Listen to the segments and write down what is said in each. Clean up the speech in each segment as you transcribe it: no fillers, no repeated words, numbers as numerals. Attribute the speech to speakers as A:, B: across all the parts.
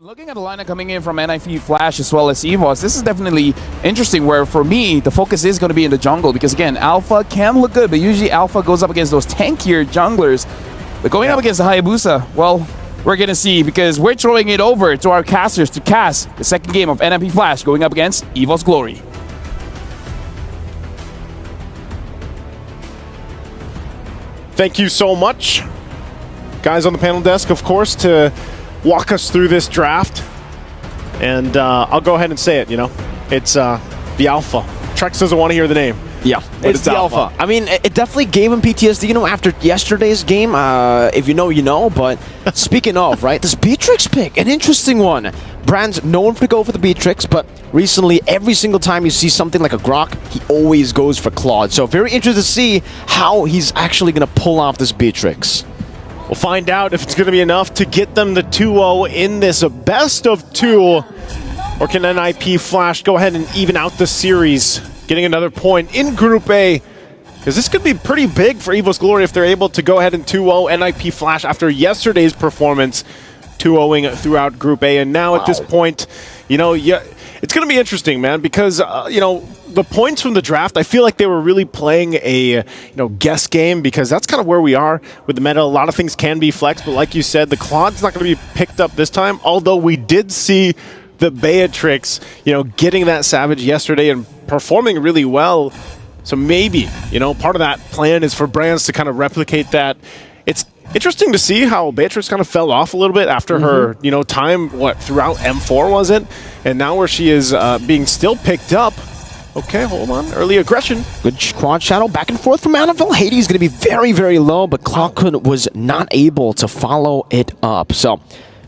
A: Looking at the lineup coming in from NIP Flash as well as Evos, this is definitely interesting where for me the focus is going to be in the jungle because again Alpha can look good but usually Alpha goes up against those tankier junglers. But going up against the Hayabusa, well, we're going to see because we're throwing it over to our casters to cast the second game of NIP Flash going up against Evos Glory.
B: Thank you so much, guys on the panel desk, of course, to walk us through this draft. And I'll go ahead and say it, it's the Alpha. Trex doesn't want to hear the name.
C: Yeah, it's the Alpha. I mean, it definitely gave him PTSD, after yesterday's game. If you know, you know. But speaking of, right, this Beatrix pick, an interesting one. Brand's known to go for the Beatrix, but recently, every single time you see something like a Grok, he always goes for Claude. So very interested to see how he's actually going to pull off this Beatrix.
B: We'll find out if it's going to be enough to get them the 2-0 in this best of two. Or can NIP Flash go ahead and even out the series, getting another point in Group A? Because this could be pretty big for Evos Glory if they're able to go ahead and 2-0 NIP Flash after yesterday's performance, 2-0ing throughout Group A. And now at this point, it's going to be interesting, man, because, the points from the draft, I feel like they were really playing a, guess game because that's kind of where we are with the meta. A lot of things can be flexed, but like you said, the Claude's not going to be picked up this time, although we did see the Beatrix, getting that Savage yesterday and performing really well. So maybe, part of that plan is for brands to kind of replicate that. It's interesting to see how Beatrix kind of fell off a little bit after her, time, throughout M4 was it? And now where she is being still picked up. Okay, hold on. Early aggression.
C: Good quad shadow back and forth from Annabelle. Hades going to be very, very low, but Clockhood was not able to follow it up. So,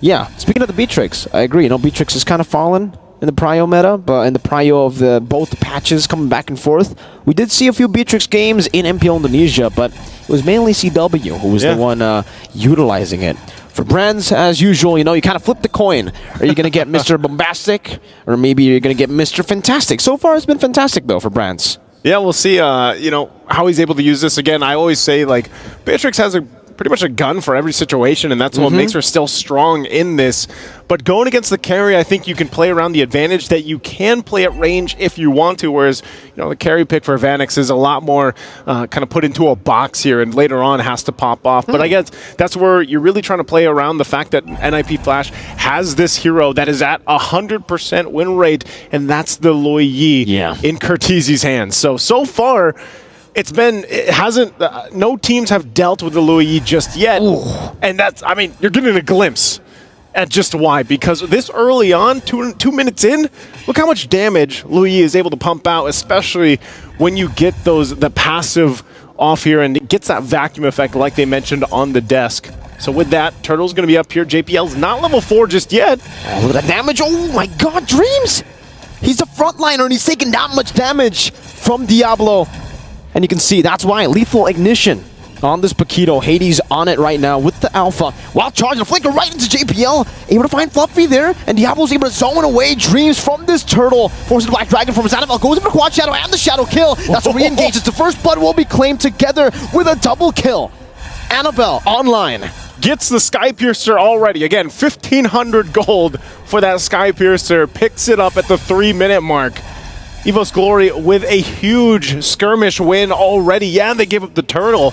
C: yeah, speaking of the Beatrix, I agree. Beatrix has kind of fallen in the prio meta, but in the prio of both patches coming back and forth. We did see a few Beatrix games in MPL Indonesia, but it was mainly CW who was the one utilizing it. For brands, as usual, you kind of flip the coin. Are you going to get Mr. Bombastic, or maybe you're going to get Mr. Fantastic? So far, it's been fantastic, though, for brands.
B: Yeah, we'll see, how he's able to use this. Again, I always say, Beatrix has pretty much a gun for every situation, and that's what makes her still strong in this. But going against the carry, I think you can play around the advantage that you can play at range if you want to, whereas, the carry pick for Vanix is a lot more kind of put into a box here and later on has to pop off. But I guess that's where you're really trying to play around the fact that NIP Flash has this hero that is at 100% win rate, and that's the Loi Yi in Curtizi's hands. So far, no teams have dealt with the Loi Yi just yet. Ooh. And you're getting a glimpse at just why. Because this early on, two minutes in, look how much damage Loi Yi is able to pump out, especially when you get the passive off here and it gets that vacuum effect like they mentioned on the desk. So with that, Turtle's going to be up here. JPL's not level 4 just yet.
C: Oh, look at that damage. Oh my god, Dreams! He's a frontliner and he's taking that much damage from Diablo. And you can see that's why lethal ignition on this Paquito. Hades on it right now with the Alpha. While charging a flicker right into JPL. Able to find Fluffy there. And Diablo's able to zone away Dreams from this Turtle. Forces the Black Dragon from his Annabelle. Goes in for Quad Shadow and the Shadow kill. That's what re-engages. The first blood will be claimed together with a double kill. Annabelle online.
B: Gets the Sky Piercer already. Again, 1,500 gold for that Sky Piercer. Picks it up at the 3-minute mark. Evos Glory with a huge skirmish win already. Yeah, they gave up the Turtle,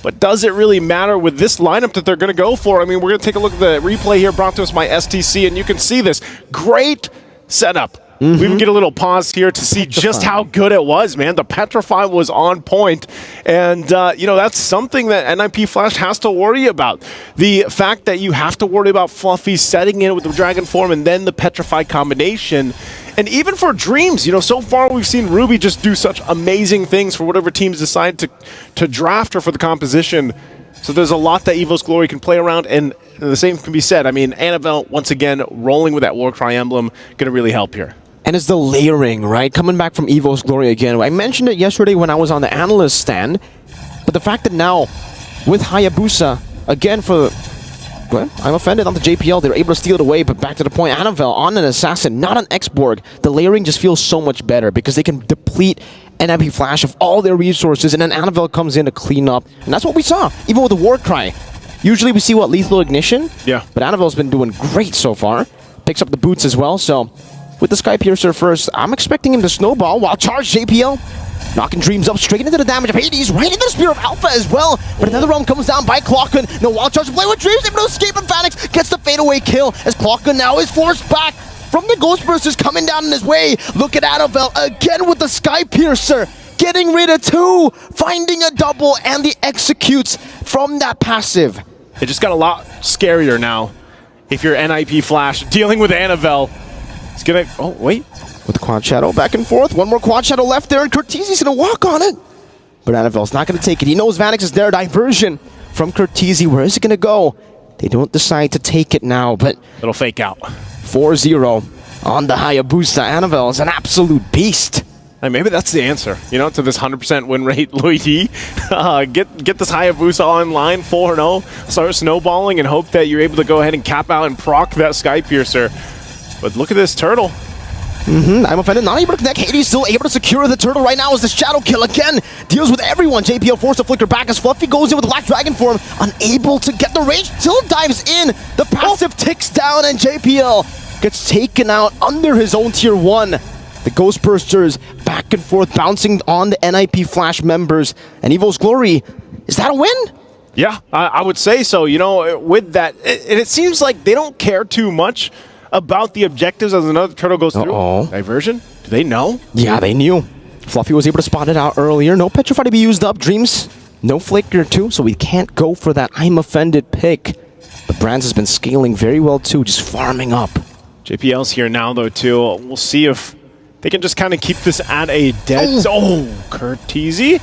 B: but does it really matter with this lineup that they're going to go for? I mean, we're going to take a look at the replay here brought to us by STC, and you can see this great setup. We even get a little pause here to see just how good it was, man. The Petrify was on point, and that's something that NIP Flash has to worry about. The fact that you have to worry about Fluffy setting in with the Dragon Form and then the Petrify combination. And even for Dreams, so far we've seen Ruby just do such amazing things for whatever teams decide to draft her for the composition. So there's a lot that Evos Glory can play around, and the same can be said. I mean, Annabelle, once again, rolling with that Warcry emblem, going to really help here.
C: And it's the layering, right? Coming back from Evos Glory again. I mentioned it yesterday when I was on the analyst stand, but the fact that now, with Hayabusa, again for... Well, I'm offended on the JPL. They were able to steal it away, but back to the point. Annabelle on an Assassin, not an X-Borg. The layering just feels so much better because they can deplete NIP Flash of all their resources, and then Annabelle comes in to clean up. And that's what we saw, even with the Warcry. Usually we see, lethal ignition?
B: Yeah.
C: But Annabelle's been doing great so far. picks up the boots as well, so with the Sky Piercer first, I'm expecting him to snowball while charge JPL. Knocking Dreams up straight into the damage of Hades, right into the Spear of Alpha as well. But another realm comes down by Clockman. No wild charge to play with Dreams, able to escape, and Phoenix gets the fadeaway kill as Clockman now is forced back from the Ghost Bursters coming down in his way. Look at Annabelle again with the Sky Piercer, getting rid of 2, finding a double, and the executes from that passive.
B: It just got a lot scarier now. If you're NIP Flash dealing with Annabelle, it's gonna. Oh, wait.
C: With the Quad Shadow back and forth. One more Quad Shadow left there, and Cortese's going to walk on it. But Annabelle's not going to take it. He knows Vanix is there. Diversion from Cortese. Where is it going to go? They don't decide to take it now, but
B: it'll fake out.
C: 4-0 on the Hayabusa. Annabelle is an absolute beast.
B: And maybe that's the answer, you know, to this 100% win rate, Luigi. Get this Hayabusa online, 4-0. Start snowballing and hope that you're able to go ahead and cap out and proc that Sky Piercer. But look at this turtle.
C: I'm offended, not able to connect. Hades still able to secure the turtle right now as the Shadow Kill again deals with everyone. JPL forced to flicker back as Fluffy goes in with the Black Dragon form, unable to get the rage. Still dives in. The passive ticks down, and JPL gets taken out under his own tier 1. The Ghost Bursters back and forth, bouncing on the NIP Flash members. And Evos Glory, is that a win?
B: Yeah, I would say so. You know, with that, it seems like they don't care too much about the objectives as another turtle goes through. Diversion? Do they know?
C: Yeah, they knew. Fluffy was able to spot it out earlier. No Petrify to be used up. Dreams, no Flicker too, so we can't go for that I'm offended pick. But Brands has been scaling very well too, just farming up.
B: JPL's here now though too. We'll see if they can just kind of keep this at a dead... Cortese?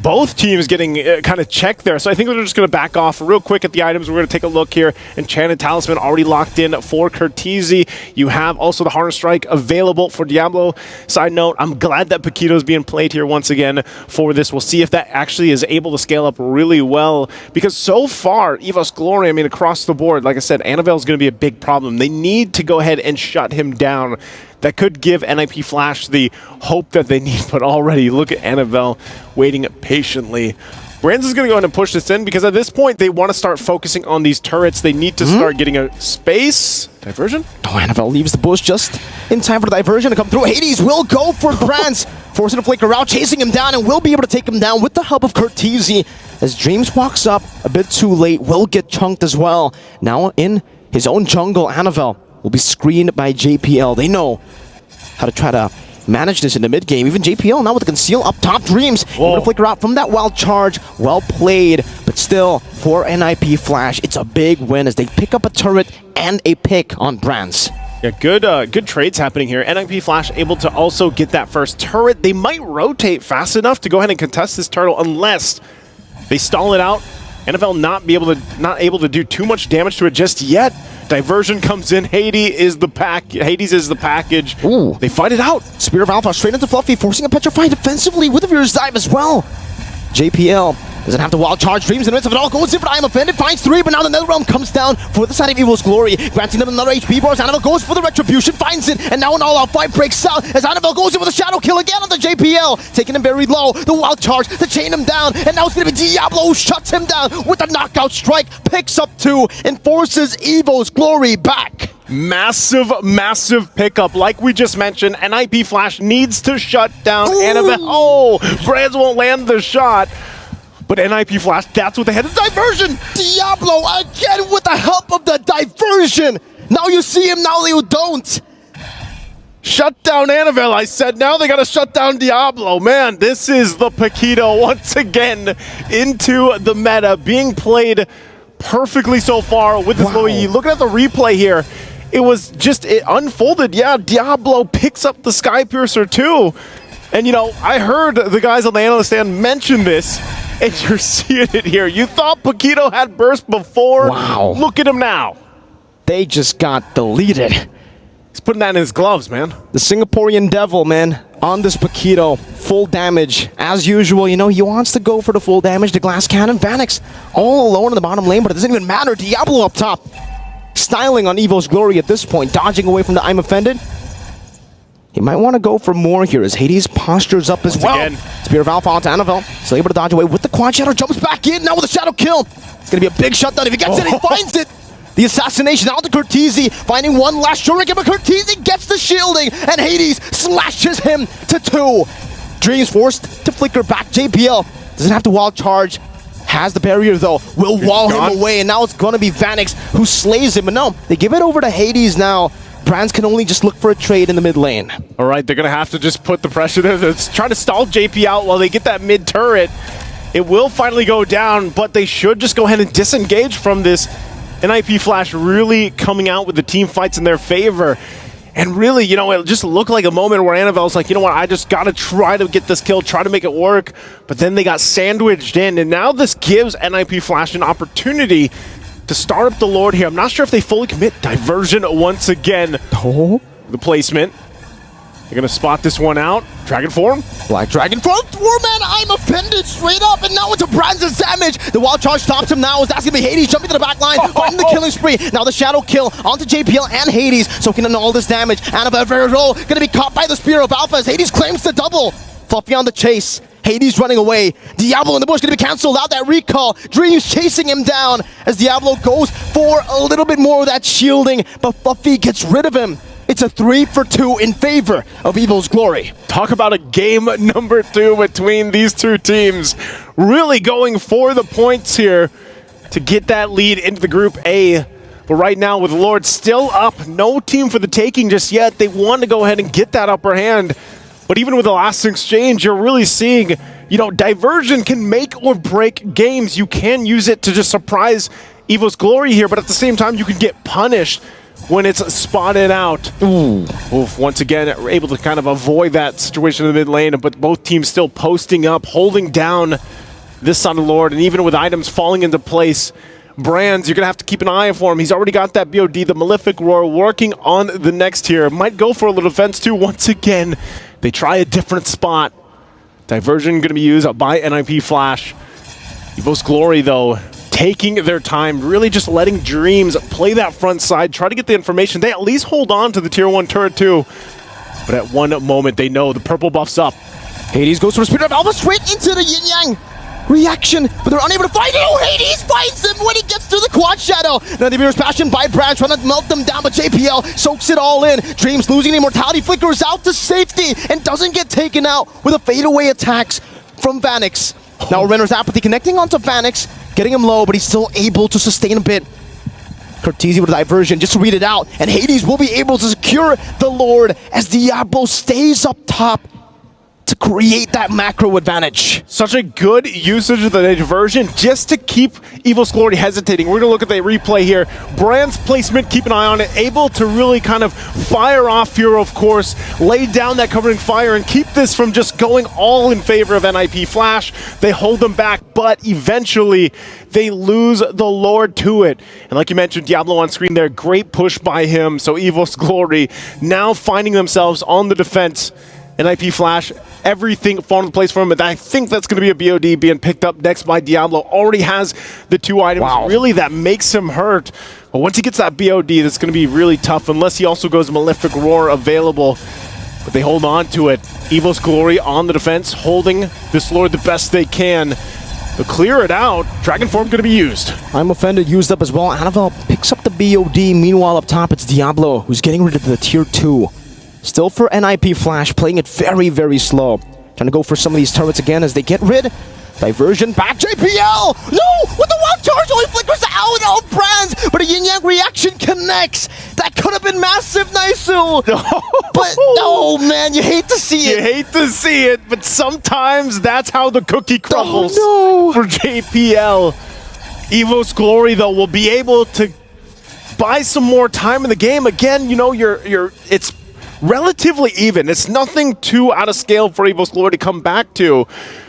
B: Both teams getting kind of checked there, so I think they're just going to back off real quick at the items. We're going to take a look here. Enchanted Talisman already locked in for Cortese. You have also the Harness Strike available for Diablo. Side note, I'm glad that Paquito is being played here once again for this. We'll see if that actually is able to scale up really well, because so far, Evos Glory, I mean, across the board, like I said, Annabelle is going to be a big problem. They need to go ahead and shut him down. That could give NIP Flash the hope that they need, but already look at Annabelle waiting patiently. Brands is going to go ahead and push this in because at this point they want to start focusing on these turrets. They need to start getting a space. Diversion?
C: Oh, Annabelle leaves the bush just in time for the diversion to come through. Hades will go for Brands, forcing to flicker out, chasing him down, and will be able to take him down with the help of Cortese. As Dreams walks up a bit too late, will get chunked as well. Now in his own jungle, Annabelle will be screened by JPL. They know how to try to manage this in the mid game. Even JPL now with the conceal up top. Dreams able to flicker out from that wild charge. Well played, but still for NIP Flash, it's a big win as they pick up a turret and a pick on Brands.
B: Yeah, good trades happening here. NIP Flash able to also get that first turret. They might rotate fast enough to go ahead and contest this turtle unless they stall it out. NFL not able to do too much damage to it just yet. Diversion comes in. Hades is the package.
C: Ooh.
B: They fight it out.
C: Spear of Alpha straight into Fluffy, forcing a Petrify defensively with a Fierce Dive as well. JPL doesn't have to wild charge. Dreams in the midst of it all. Goes in for I am offended. Finds 3, but now the Netherrealm comes down for the side of Evos Glory, granting them another HP bar. Annabelle goes for the Retribution, finds it, and now an all-out fight breaks out as Annabelle goes in with a Shadow Kill again on the JPL, taking him very low. The wild charge to chain him down, and now it's going to be Diablo who shuts him down with a knockout strike, picks up 2, and forces Evos Glory back.
B: Massive pickup. Like we just mentioned, NIP Flash needs to shut down Annabelle. Oh, Brands won't land the shot. But NIP Flash, that's what they had. The diversion!
C: Diablo again with the help of the diversion! Now you see him, now you don't!
B: Shut down Annabelle, I said. Now they gotta shut down Diablo. Man, this is the Paquito once again into the meta, being played perfectly so far with this Louis. Looking at the replay here, it unfolded. Yeah, Diablo picks up the Sky Piercer too. And you know, I heard the guys on the analyst stand mention this, and you're seeing it here. You thought Paquito had burst before?
C: Wow.
B: Look at him now.
C: They just got deleted.
B: He's putting that in his gloves, man.
C: The Singaporean Devil, man, on this Paquito. Full damage. As usual, you know, he wants to go for the full damage. The Glass Cannon. Vanix all alone in the bottom lane, but it doesn't even matter. Diablo up top. Styling on Evos Glory at this point. Dodging away from the I'm offended. He might want to go for more here as Hades postures up as well.
B: Again.
C: Spear of Alpha onto Annabelle. Still able to dodge away with the Quad Shadow. Jumps back in now with a Shadow Kill. It's going to be a big shutdown. If he gets it, he finds it. The assassination out to Cortese, finding one last shuriken, but Cortese gets the shielding, and Hades slashes him to 2. Dreams forced to flicker back. JPL doesn't have to wild charge. Has the barrier though, will wall him away, and now it's gonna be Vanix who slays him. But no, they give it over to Hades now. Brands can only just look for a trade in the mid lane.
B: All right, they're gonna have to just put the pressure there. They're trying to stall JP out while they get that mid turret. It will finally go down, but they should just go ahead and disengage from this. NIP Flash really coming out with the team fights in their favor. And really, you know, it just looked like a moment where Anavel's like, you know what, I just got to try to get this kill, try to make it work. But then they got sandwiched in, and now this gives NIP Flash an opportunity to start up the Lord here. I'm not sure if they fully commit. Diversion once again.
C: Oh.
B: The placement. They're going to spot this one out. Dragon form.
C: Black Dragon form. Man, I'm offended straight up, and now into Brand's damage. The wild charge stops him now, as that's going to be Hades jumping to the back line, fighting the killing spree. Now the shadow kill onto JPL and Hades, soaking in all this damage. Annabelle Verro going to be caught by the Spear of Alpha as Hades claims the double. Fluffy on the chase. Hades running away. Diablo in the bush going to be cancelled out. That recall. Dreams chasing him down as Diablo goes for a little bit more of that shielding, but Fluffy gets rid of him. It's a 3-for-2 in favor of Evil's Glory.
B: Talk about a game number 2 between these two teams. Really going for the points here to get that lead into the Group A. But right now with Lord still up, no team for the taking just yet. They want to go ahead and get that upper hand. But even with the last exchange, you're really seeing, you know, Diversion can make or break games. You can use it to just surprise Evil's Glory here, but at the same time, you can get punished when it's spotted out.
C: Ooh.
B: Oof, once again, able to kind of avoid that situation in the mid lane, but both teams still posting up, holding down this side of Lord, and even with items falling into place, Brands, you're going to have to keep an eye for him. He's already got that BOD, the Malefic Roar, working on the next here. Might go for a little defense too. Once again, they try a different spot. Diversion going to be used by NIP Flash. Evos Glory, though, taking their time, really just letting Dreams play that front side, try to get the information. They at least hold on to the tier 1 turret too. But at one moment, they know the purple buff's up.
C: Hades goes for a Spirit of Alpha straight into the yin-yang. Reaction, but they're unable to fight it. Oh, Hades fights him when he gets through the quad shadow. Now the Beer's Passion by Brad trying to melt them down, but JPL soaks it all in. Dreams losing immortality, flickers out to safety and doesn't get taken out with a fadeaway attacks from Vanix. Now Renner's Apathy connecting onto Vanix, getting him low, but he's still able to sustain a bit. Cortese with a diversion just to read it out, and Hades will be able to secure the Lord as Diablo stays up top to create that macro advantage.
B: Such a good usage of the diversion just to keep Evil's Glory hesitating. We're going to look at the replay here. Brand's placement, keep an eye on it. Able to really kind of fire off here, of course. Lay down that covering fire and keep this from just going all in favor of NIP Flash. They hold them back, but eventually they lose the Lord to it. And like you mentioned, Diablo on screen there. Great push by him. So Evil's Glory now finding themselves on the defense. NIP Flash, everything falling into place for him, and I think that's going to be a BOD being picked up next by Diablo. Already has the 2 items.
C: Wow.
B: Really, that makes him hurt. But once he gets that BOD, that's going to be really tough, unless he also goes Malefic Roar available. But they hold on to it. Evil's Glory on the defense, holding this Lord the best they can. To clear it out, Dragon Form going to be used.
C: I'm offended, used up as well. Annabelle picks up the BOD. Meanwhile, up top, it's Diablo, who's getting rid of the tier 2. Still for NIP Flash, playing it very, very slow. Trying to go for some of these turrets again as they get rid. Diversion back, JPL! No! With the wild charge, only flickers out of Brands, but a yin-yang reaction connects. That could have been massive, Naisu! But, oh man, you hate to see it.
B: You hate to see it, but sometimes that's how the cookie crumbles for JPL. Evo's Glory, though, will be able to buy some more time in the game. Again, you know, it's relatively even. It's nothing too out of scale for Evil's Glory to come back to.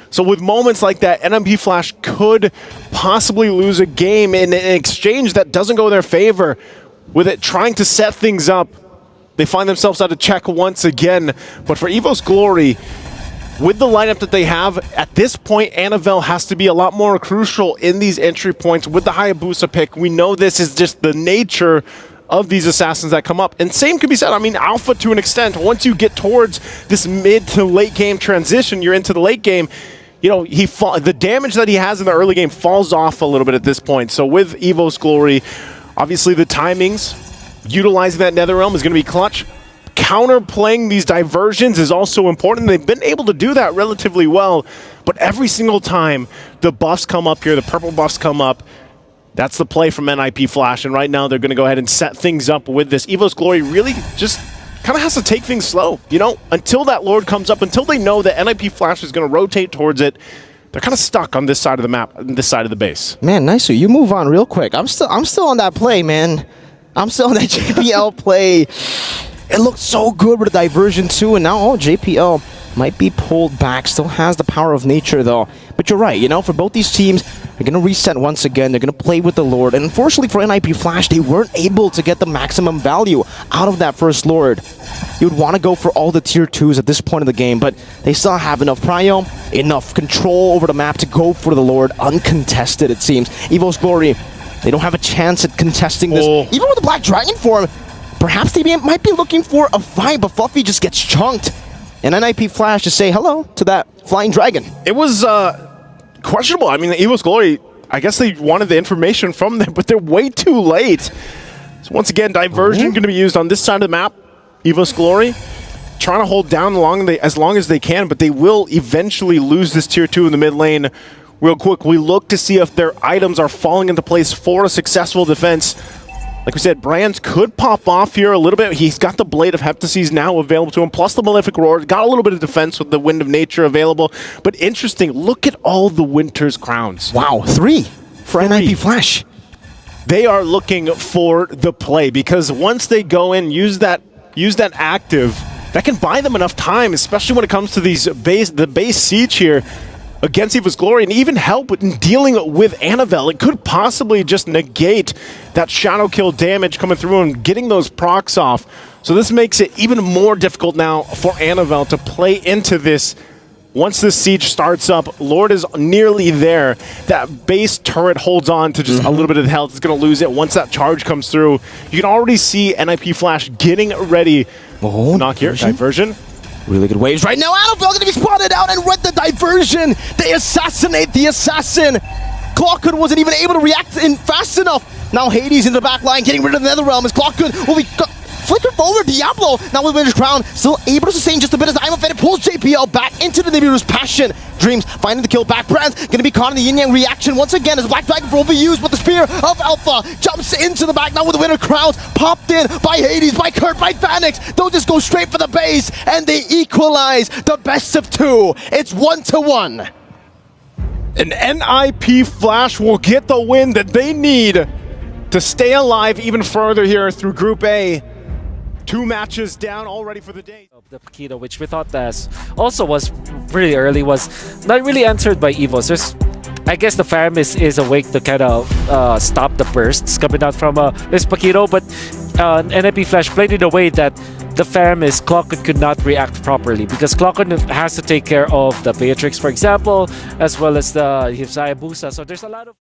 B: So with moments like that, NIP Flash could possibly lose a game in an exchange that doesn't go in their favor. With it trying to set things up, they find themselves out of check once again. But for Evil's Glory, with the lineup that they have, at this point, Annabelle has to be a lot more crucial in these entry points with the Hayabusa pick. We know this is just the nature of these assassins that come up. And same could be said, I mean, Alpha to an extent. Once you get towards this mid to late game transition, you're into the late game, you know, the damage that he has in the early game falls off a little bit at this point. So with Evo's Glory, Obviously, the timings, utilizing that Nether Realm is going to be clutch. Counterplaying these diversions is also important. They've been able to do that relatively well, but every single time the buffs come up here, the purple buffs come up, that's the play from NIP Flash, and right now they're going to go ahead and set things up with this. Evos Glory really just kind of has to take things slow, you know, until that Lord comes up, until they know that NIP Flash is going to rotate towards it. They're kind of stuck on this side of the map, this side of the base.
C: Man, Nicer, you move on real quick. I'm still on that play, man. I'm still on that JPL play. It looked so good with the diversion too, and now JPL might be pulled back. Still has the power of nature though. But you're right, you know, for both these teams, they're going to reset once again. They're going to play with the Lord. And unfortunately for NIP Flash, they weren't able to get the maximum value out of that first Lord. You would want to go for all the tier 2s at this point of the game, but they still have enough prio, enough control over the map to go for the Lord, uncontested it seems. Evos Glory, they don't have a chance at contesting this. Even with the Black Dragon form, perhaps they might be looking for a fight, but Fluffy just gets chunked. And NIP Flash to say hello to that Flying Dragon.
B: It was questionable. I mean, the Evos Glory, I guess they wanted the information from them, but they're way too late. So once again, diversion going to be used on this side of the map. Evos Glory trying to hold down as long as they can, but they will eventually lose this tier 2 in the mid lane. Real quick, we look to see if their items are falling into place for a successful defense. Like we said, Brands could pop off here a little bit. He's got the Blade of Heptases now available to him, plus the Malefic Roar. Got a little bit of defense with the Wind of Nature available. But interesting, look at all the Winter's Crowns.
C: Wow, 3 for NIP Flash.
B: They are looking for the play, because once they go in, use that active, that can buy them enough time, especially when it comes to the base siege here against Evos Glory, and even help in dealing with Annabelle. It could possibly just negate that shadow kill damage coming through and getting those procs off. So this makes it even more difficult now for Annabelle to play into this. Once this siege starts up, Lord is nearly there. That base turret holds on to just a little bit of health. It's going to lose it once that charge comes through. You can already see NIP Flash getting ready.
C: Oh,
B: knock here, diversion.
C: Really good waves right now. Annabelle going to be spotted out, and with the diversion, they assassinate the assassin. Clockhood wasn't even able to react in fast enough. Now Hades in the back line, getting rid of the Netherrealm as Clockhood will be flickered forward. Diablo now with Winter's Crown, still able to sustain just a bit as Iron Fed pulls JPL back into the Nibiru's Passion. Dreams finding the kill back. Brands going to be caught in the yin-yang reaction once again as Black Dragon will be used, but the Spear of Alpha jumps into the back now with the Winter Crowns popped in by Hades, by Kurt, by Phoenix. They'll just go straight for the base and they equalize the best of 2. It's 1-1.
B: And NIP Flash will get the win that they need to stay alive even further here through Group A. 2 matches down already for the day.
D: The Paquito, which we thought that also was really early, was not really answered by Evos. I guess the Faramis is awake to kind of stop the bursts coming out from this Paquito, but NIP Flash played in a way that the Faramis, Clockhood could not react properly, because Clockhood has to take care of the Beatrix, for example, as well as the Hayabusa. So there's a lot of...